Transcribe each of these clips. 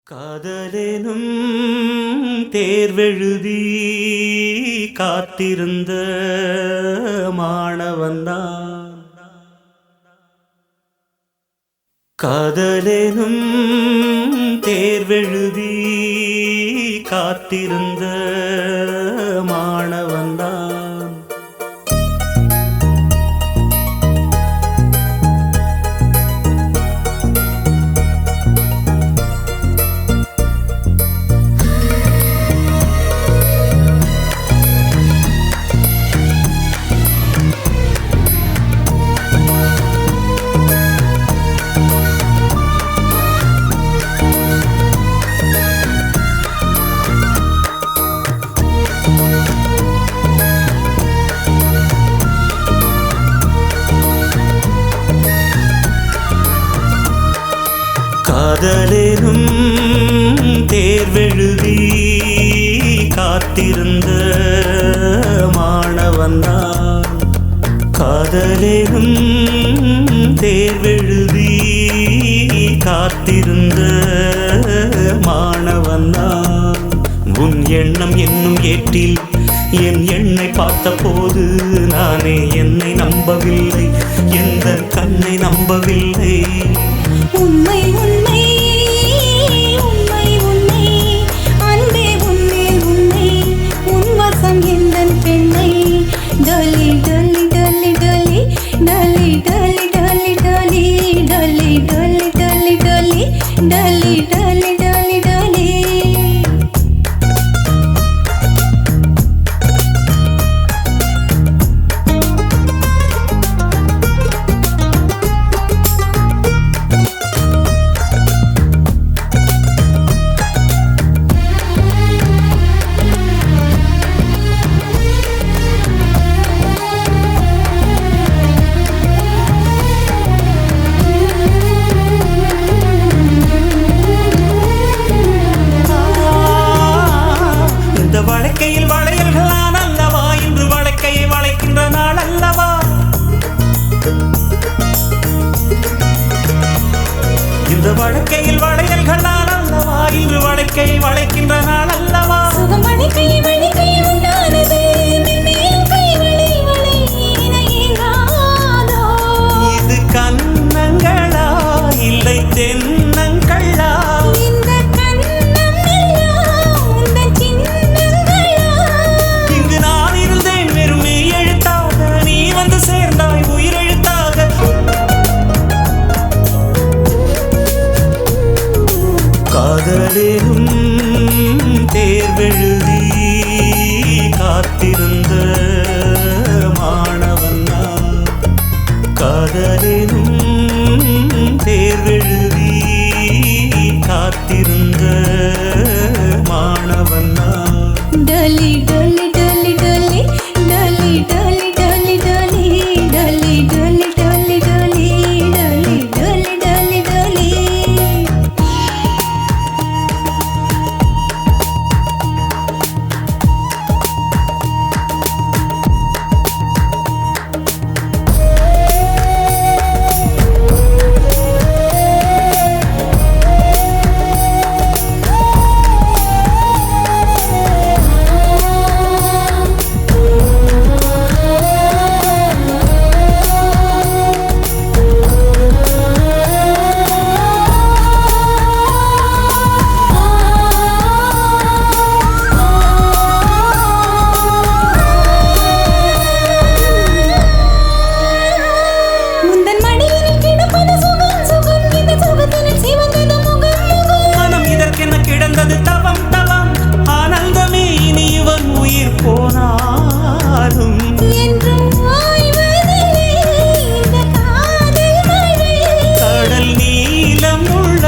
காதலெனும் தேர்வெழுதி காத்திருந்த மாணவன்தான். காதலெனும் தேர்வெழுதி காத்திருந்த மாணவன்தான். காதலெனும் தேர்வெழுதி காத்திருந்த மாணவன்தான். காதலெனும் தேர்வெழுதி காத்திருந்த மாணவன்தான். உன் எண்ணம் என்னும் ஏற்றில் என் எண்ணை பார்த்த போது நானே என்னை நம்பவில்லை, எந்த கண்ணை நம்பவில்லை. உண்மை உண்மை உண்மை உண்மை அன்பே உன்மேல் உன்னை உன் வசம் எந்தன் பெண்ணை டலி டலி டலி டலி டலி டலி டலி டலி டலி டலி டலி டலி டலி டலி டலி டலி. வழக்கையில் வளையல்கள் நான் அல்லவா, இன்று வழக்கையை வளைக்கின்ற நாள் அல்லவா. இந்த வழக்கையில் வளையல்கள் நான் அல்லவா, இன்று வழக்கையை வளைக்கின்ற நாள் அல்லவா. சுகம் வழக்கை வழக்கை உண்டானது மேலும் கை வளை வளை இணையாதோ. இது கண்ணங்களா இல்லை தென்னங்களா? இந்த கண்ணம் எல்லாம் உந்தன் சின்னங்களா? இங்கு நான் இருந்தேன் வெறும் மெய் எழுத்தாக, நீ வந்து சேர்ந்தாய் உயிரெழுத்தாக. காதலெனும் தேர்வெழுதி காத்திருந்த மாணவன்தான். காதலெனும் தேர்வெழுதி காத்திருந்த மாணவன்தான். டலி டலி டலி டலி டலி டலி டலி டலி டலி டலி டலி டலி டலி டலி டலி டலி. தவம் தவம் ஆனந்தமே இனி இவன் உயிர் போனாலும் என்றும் ஓய்வதில்லை இந்த காதல் மழை. கடல் நீளம் உள்ள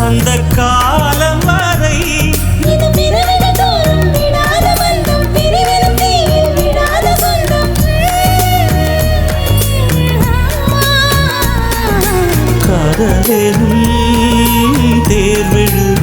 அந்த காலம் வரை இது பிறவிகள் தோறும் விடாத பந்தம், பிரிவெனும் தீயில் விடாத சொந்தம். காதலெனும் தேர்வெழுதி